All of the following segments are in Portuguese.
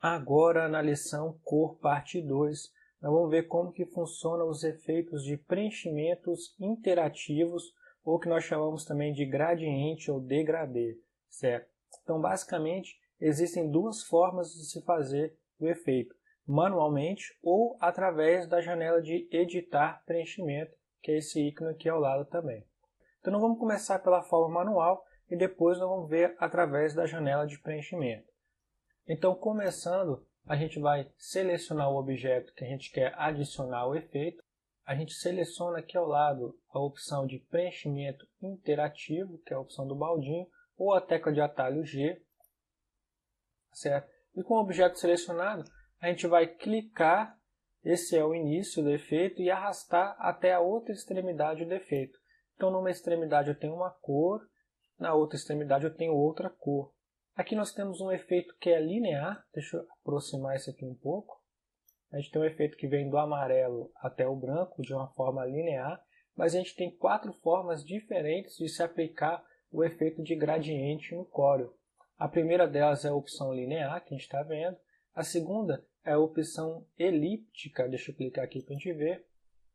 Agora na lição Cor Parte 2, nós vamos ver como que funcionam os efeitos de preenchimentos interativos, ou que nós chamamos também de gradiente ou degradê, certo? Então basicamente existem duas formas de se fazer o efeito, manualmente ou através da janela de editar preenchimento, que é esse ícone aqui ao lado também. Então nós vamos começar pela forma manual e depois nós vamos ver através da janela de preenchimento. Então, começando, a gente vai selecionar o objeto que a gente quer adicionar ao efeito. A gente seleciona aqui ao lado a opção de preenchimento interativo, que é a opção do baldinho, ou a tecla de atalho G, certo? E com o objeto selecionado, a gente vai clicar, esse é o início do efeito, e arrastar até a outra extremidade do efeito. Então, numa extremidade eu tenho uma cor, na outra extremidade eu tenho outra cor. Aqui nós temos um efeito que é linear, deixa eu aproximar isso aqui um pouco. A gente tem um efeito que vem do amarelo até o branco, de uma forma linear, mas a gente tem 4 formas diferentes de se aplicar o efeito de gradiente no Corel. A primeira delas é a opção linear, que a gente está vendo. A segunda é a opção elíptica, deixa eu clicar aqui para a gente ver.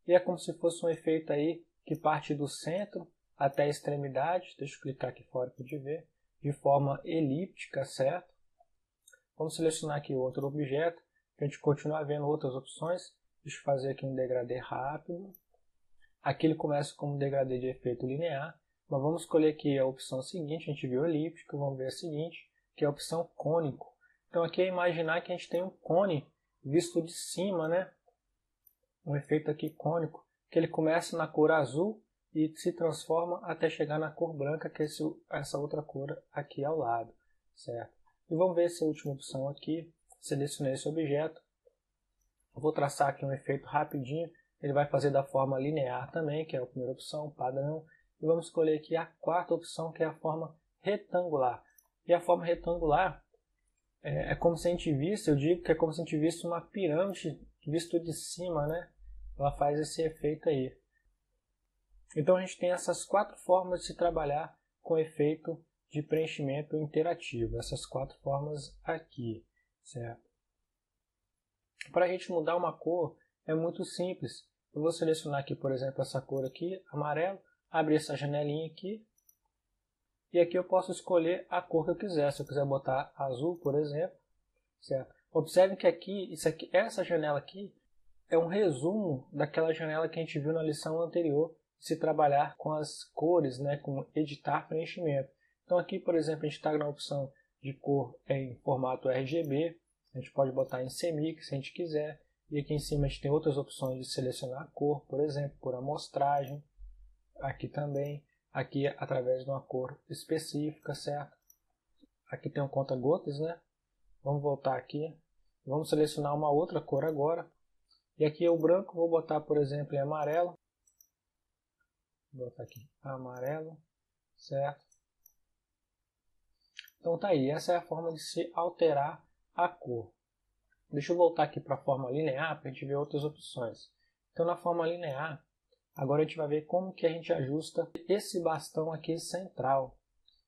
E é como se fosse um efeito aí que parte do centro até a extremidade, deixa eu clicar aqui fora para a gente ver, de forma elíptica, certo? Vamos selecionar aqui outro objeto, para a gente continuar vendo outras opções. Deixa eu fazer aqui um degradê rápido. Aqui ele começa como degradê de efeito linear, mas vamos escolher aqui a opção seguinte, a gente viu elíptico, vamos ver a seguinte, que é a opção cônico. Então aqui é imaginar que a gente tem um cone visto de cima, né? Um efeito aqui cônico, que ele começa na cor azul e se transforma até chegar na cor branca, que é essa outra cor aqui ao lado, certo? E vamos ver essa última opção aqui. Selecionei esse objeto. Eu vou traçar aqui um efeito rapidinho. Ele vai fazer da forma linear também, que é a primeira opção, padrão. E vamos escolher aqui a quarta opção, que é a forma retangular. E a forma retangular é como se a gente visse, eu digo que é como se a gente visse uma pirâmide visto de cima, né? Ela faz esse efeito aí. Então a gente tem essas 4 formas de se trabalhar com efeito de preenchimento interativo. Essas 4 formas aqui, certo? Para a gente mudar uma cor é muito simples. Eu vou selecionar aqui, por exemplo, essa cor aqui, amarelo, abrir essa janelinha aqui. E aqui eu posso escolher a cor que eu quiser. Se eu quiser botar azul, por exemplo, certo? Observe que aqui, essa janela aqui é um resumo daquela janela que a gente viu na lição anterior, se trabalhar com as cores, né, com editar preenchimento. Então aqui, por exemplo, a gente está na opção de cor em formato RGB, a gente pode botar em semix se a gente quiser, e aqui em cima a gente tem outras opções de selecionar a cor, por exemplo, por amostragem, aqui também, aqui através de uma cor específica, certo? Aqui tem um conta-gotas, né? Vamos voltar aqui, vamos selecionar uma outra cor agora, e aqui é o branco, vou botar, por exemplo, em amarelo. Vou botar aqui amarelo, certo? Então tá aí, essa é a forma de se alterar a cor. Deixa eu voltar aqui para a forma linear para a gente ver outras opções. Então na forma linear, agora a gente vai ver como que a gente ajusta esse bastão aqui central,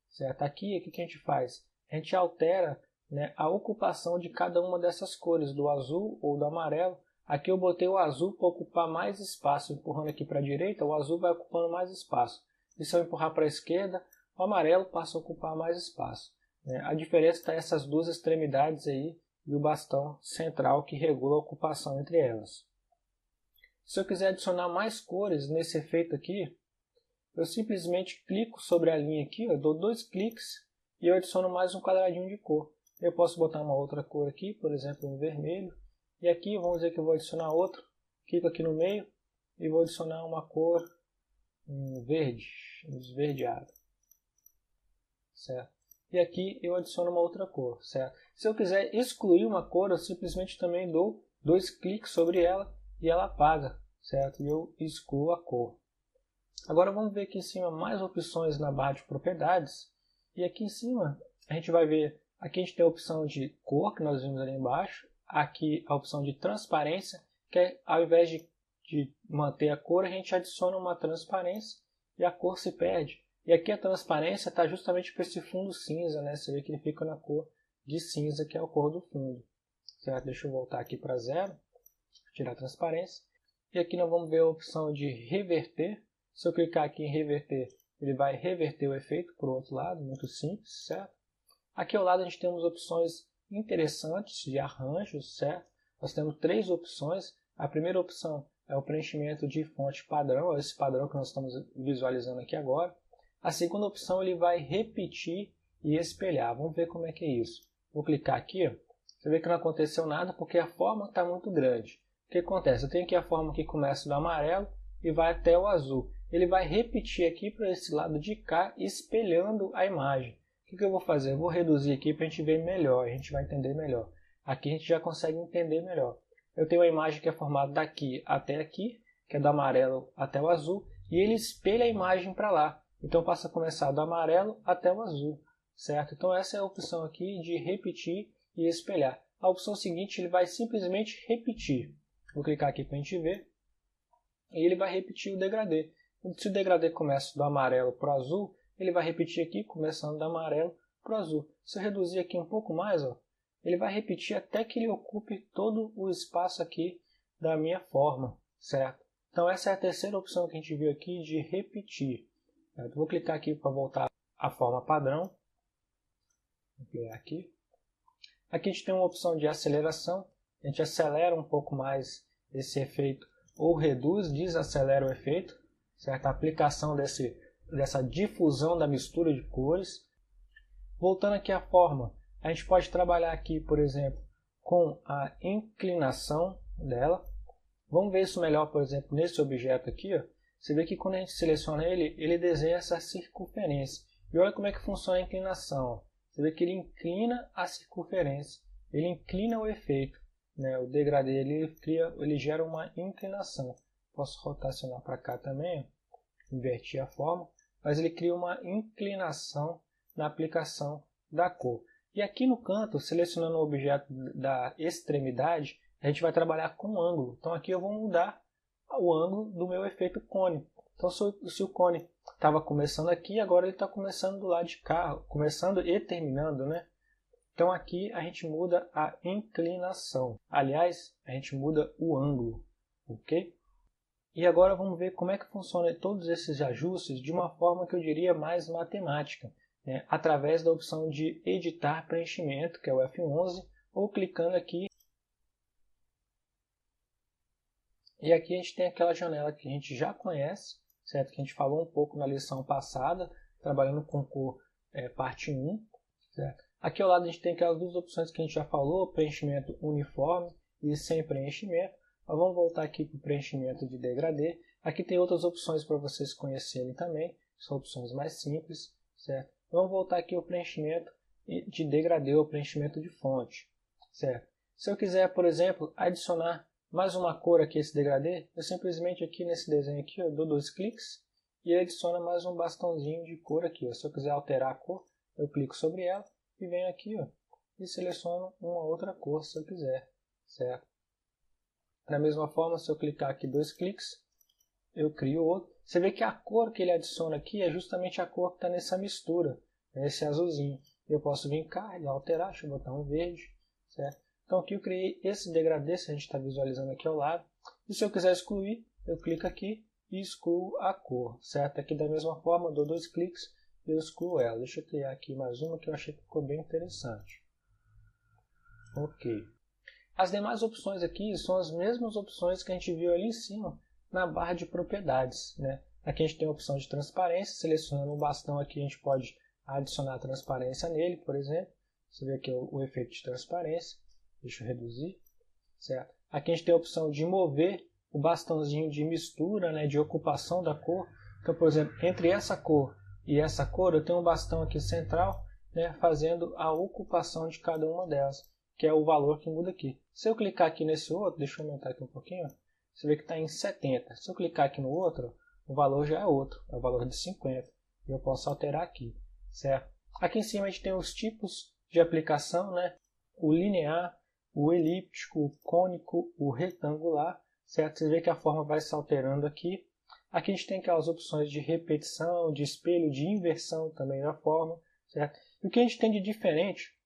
certo? Aqui, o que a gente faz? A gente altera, né, a ocupação de cada uma dessas cores, do azul ou do amarelo. Aqui eu botei o azul para ocupar mais espaço, empurrando aqui para a direita, o azul vai ocupando mais espaço. E se eu empurrar para a esquerda, o amarelo passa a ocupar mais espaço. A diferença está essas duas extremidades aí e o bastão central que regula a ocupação entre elas. Se eu quiser adicionar mais cores nesse efeito aqui, eu simplesmente clico sobre a linha aqui, eu dou 2 cliques e eu adiciono mais um quadradinho de cor. Eu posso botar uma outra cor aqui, por exemplo, um vermelho. E aqui, vamos dizer que eu vou adicionar outro. Clico aqui no meio e vou adicionar uma cor verde, esverdeado. Certo? E aqui eu adiciono uma outra cor. Certo? Se eu quiser excluir uma cor, eu simplesmente também dou 2 cliques sobre ela e ela apaga. Certo? E eu excluo a cor. Agora vamos ver aqui em cima mais opções na barra de propriedades. E aqui em cima a gente vai ver, aqui a gente tem a opção de cor, que nós vimos ali embaixo. Aqui a opção de transparência, que é, ao invés de manter a cor, a gente adiciona uma transparência e a cor se perde. E aqui a transparência está justamente para esse fundo cinza, né? Você vê que ele fica na cor de cinza, que é a cor do fundo. certo? Deixa eu voltar aqui para 0, tirar a transparência. E aqui nós vamos ver a opção de reverter. Se eu clicar aqui em reverter, ele vai reverter o efeito para o outro lado, muito simples, certo? Aqui ao lado a gente temos opções interessantes de arranjos, certo? Nós temos 3 opções. A primeira opção é o preenchimento de fonte padrão, esse padrão que nós estamos visualizando aqui agora. A segunda opção ele vai repetir e espelhar. Vamos ver como é que é isso. Vou clicar aqui, ó. Você vê que não aconteceu nada porque a forma está muito grande. O que acontece? Eu tenho aqui a forma que começa do amarelo e vai até o azul. Ele vai repetir aqui para esse lado de cá, espelhando a imagem. O que eu vou fazer? Eu vou reduzir aqui para a gente ver melhor, a gente vai entender melhor. Aqui a gente já consegue entender melhor. Eu tenho uma imagem que é formada daqui até aqui, que é do amarelo até o azul, e ele espelha a imagem para lá. Então passa a começar do amarelo até o azul, certo? Então essa é a opção aqui de repetir e espelhar. A opção seguinte ele vai simplesmente repetir. Vou clicar aqui para a gente ver. E ele vai repetir o degradê. Se o degradê começa do amarelo para o azul, ele vai repetir aqui, começando do amarelo para o azul. Se eu reduzir aqui um pouco mais, ó, ele vai repetir até que ele ocupe todo o espaço aqui da minha forma, certo? Então essa é a terceira opção que a gente viu aqui de repetir. Certo? Vou clicar aqui para voltar à forma padrão. Vou clicar aqui. Aqui a gente tem uma opção de aceleração. A gente acelera um pouco mais esse efeito ou reduz, desacelera o efeito, certo? A aplicação dessa difusão da mistura de cores. Voltando aqui à forma, a gente pode trabalhar aqui, por exemplo, com a inclinação dela. Vamos ver isso melhor, por exemplo, nesse objeto aqui. Ó. Você vê que quando a gente seleciona ele, ele desenha essa circunferência. E olha como é que funciona a inclinação. Ó. Você vê que ele inclina a circunferência, ele inclina o efeito. Né? O degradê ele gera uma inclinação. Posso rotacionar para cá também, ó. Invertir a forma, mas ele cria uma inclinação na aplicação da cor. E aqui no canto, selecionando o objeto da extremidade, a gente vai trabalhar com ângulo. Então aqui eu vou mudar o ângulo do meu efeito cone. Então se o cone estava começando aqui, agora ele está começando do lado de cá, começando e terminando, né? Então aqui a gente muda a inclinação. Aliás, a gente muda o ângulo, ok? E agora vamos ver como é que funciona todos esses ajustes de uma forma que eu diria mais matemática, né? Através da opção de editar preenchimento, que é o F11, ou clicando aqui. E aqui a gente tem aquela janela que a gente já conhece, certo? Que a gente falou um pouco na lição passada, trabalhando com cor parte 1, certo? Aqui ao lado a gente tem aquelas duas opções que a gente já falou, preenchimento uniforme e sem preenchimento. Mas vamos voltar aqui para o preenchimento de degradê. Aqui tem outras opções para vocês conhecerem também, são opções mais simples, certo? Vamos voltar aqui ao preenchimento de degradê, ou preenchimento de fonte, certo? Se eu quiser, por exemplo, adicionar mais uma cor aqui a esse degradê, eu simplesmente aqui nesse desenho aqui, eu dou 2 cliques e ele adiciona mais um bastãozinho de cor aqui. Ó. Se eu quiser alterar a cor, eu clico sobre ela e venho aqui ó, e seleciono uma outra cor se eu quiser, certo? Da mesma forma, se eu clicar aqui 2 cliques, eu crio outro. Você vê que a cor que ele adiciona aqui é justamente a cor que está nessa mistura, nesse azulzinho. Eu posso vir cá e alterar, deixa eu botar um verde, certo? Então aqui eu criei esse degradê, se a gente está visualizando aqui ao lado. E se eu quiser excluir, eu clico aqui e excluo a cor, certo? Aqui da mesma forma, eu dou 2 cliques e eu excluo ela. Deixa eu criar aqui mais uma que eu achei que ficou bem interessante. Ok. As demais opções aqui são as mesmas opções que a gente viu ali em cima, na barra de propriedades, né? Aqui a gente tem a opção de transparência, selecionando o bastão aqui a gente pode adicionar transparência nele, por exemplo. Você vê aqui o efeito de transparência. Deixa eu reduzir, certo? Aqui a gente tem a opção de mover o bastãozinho de mistura, né, de ocupação da cor. Então, por exemplo, entre essa cor e essa cor, eu tenho um bastão aqui central, né, fazendo a ocupação de cada uma delas, que é o valor que muda aqui. Se eu clicar aqui nesse outro, deixa eu aumentar aqui um pouquinho, ó, você vê que está em 70. Se eu clicar aqui no outro, o valor já é outro, é o valor de 50. E eu posso alterar aqui, certo? Aqui em cima a gente tem os tipos de aplicação, né, o linear, o elíptico, o cônico, o retangular, certo? Você vê que a forma vai se alterando aqui. Aqui a gente tem aquelas opções de repetição, de espelho, de inversão também da forma, certo? E o que a gente tem de diferente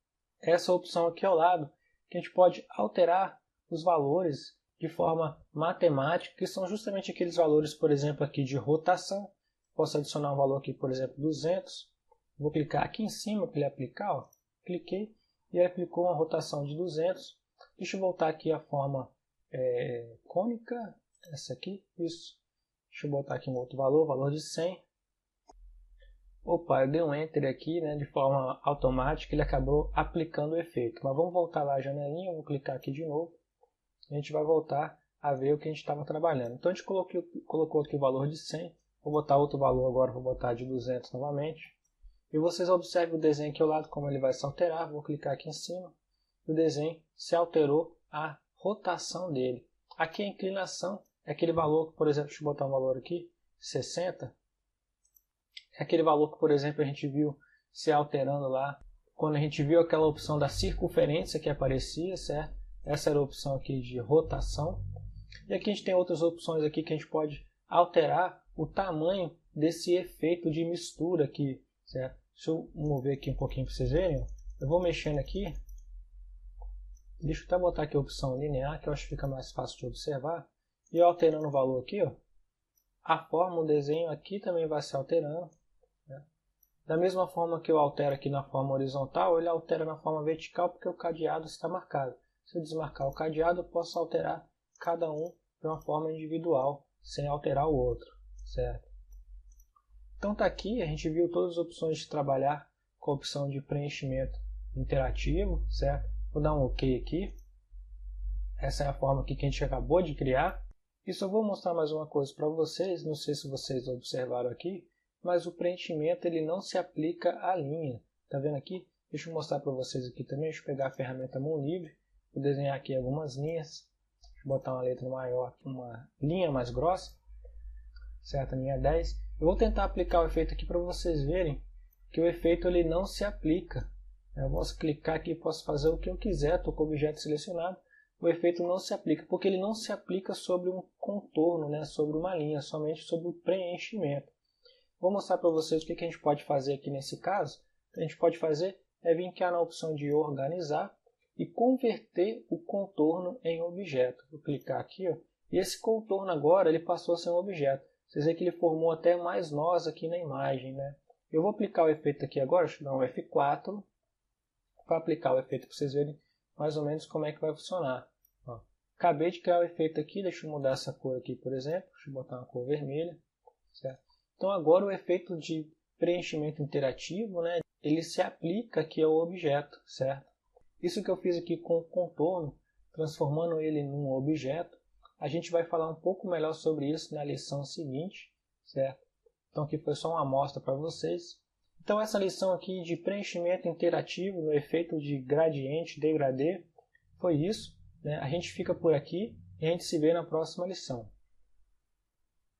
é essa opção aqui ao lado, que a gente pode alterar os valores de forma matemática, que são justamente aqueles valores, por exemplo, aqui de rotação. Posso adicionar um valor aqui, por exemplo, 200. Vou clicar aqui em cima para ele aplicar. Ó. Cliquei e ele aplicou uma rotação de 200. Deixa eu voltar aqui a forma cônica. Essa aqui, isso. Deixa eu botar aqui um outro valor, valor de 100. Opa, eu dei um Enter aqui, né, de forma automática, ele acabou aplicando o efeito. Mas vamos voltar lá a janelinha, eu vou clicar aqui de novo. A gente vai voltar a ver o que a gente estava trabalhando. Então a gente colocou aqui o valor de 100. Vou botar outro valor agora, vou botar de 200 novamente. E vocês observem o desenho aqui ao lado, como ele vai se alterar. Vou clicar aqui em cima. O desenho se alterou a rotação dele. Aqui a inclinação é aquele valor, por exemplo, deixa eu botar um valor aqui, 60. É aquele valor que, por exemplo, a gente viu se alterando lá, quando a gente viu aquela opção da circunferência que aparecia, certo? Essa era a opção aqui de rotação. E aqui a gente tem outras opções aqui que a gente pode alterar o tamanho desse efeito de mistura aqui, certo? Deixa eu mover aqui um pouquinho para vocês verem. Eu vou mexendo aqui. Deixa eu até botar aqui a opção linear, que eu acho que fica mais fácil de observar. E eu alterando o valor aqui, ó, a forma, o desenho aqui também vai se alterando. Né? Da mesma forma que eu altero aqui na forma horizontal, ele altera na forma vertical porque o cadeado está marcado. Se eu desmarcar o cadeado, eu posso alterar cada um de uma forma individual, sem alterar o outro, certo? Então tá aqui, a gente viu todas as opções de trabalhar com a opção de preenchimento interativo, certo? Vou dar um OK aqui. Essa é a forma aqui que a gente acabou de criar. E só vou mostrar mais uma coisa para vocês, não sei se vocês observaram aqui, mas o preenchimento ele não se aplica à linha. Tá vendo aqui? Deixa eu mostrar para vocês aqui também, deixa eu pegar a ferramenta mão livre, vou desenhar aqui algumas linhas. Deixa eu botar uma letra maior, uma linha mais grossa, certo? A linha 10. Eu vou tentar aplicar o efeito aqui para vocês verem que o efeito ele não se aplica. Eu posso clicar aqui, posso fazer o que eu quiser, estou com o objeto selecionado. O efeito não se aplica, porque ele não se aplica sobre um contorno, né? Sobre uma linha, somente sobre o preenchimento. Vou mostrar para vocês o que a gente pode fazer aqui nesse caso. O que a gente pode fazer é vir aqui na opção de organizar e converter o contorno em objeto. Vou clicar aqui, ó, e esse contorno agora ele passou a ser um objeto. Vocês veem que ele formou até mais nós aqui na imagem, né? Eu vou aplicar o efeito aqui agora, deixa eu dar um F4 para aplicar o efeito para vocês verem mais ou menos como é que vai funcionar. Ó, acabei de criar o efeito aqui, deixa eu mudar essa cor aqui, por exemplo, deixa eu botar uma cor vermelha, certo? Então agora o efeito de preenchimento interativo, né, ele se aplica aqui ao objeto, certo? Isso que eu fiz aqui com o contorno, transformando ele num objeto, a gente vai falar um pouco melhor sobre isso na lição seguinte, certo? Então aqui foi só uma amostra para vocês. Então essa lição aqui de preenchimento interativo no efeito de gradiente, degradê, foi isso, né? A gente fica por aqui e a gente se vê na próxima lição.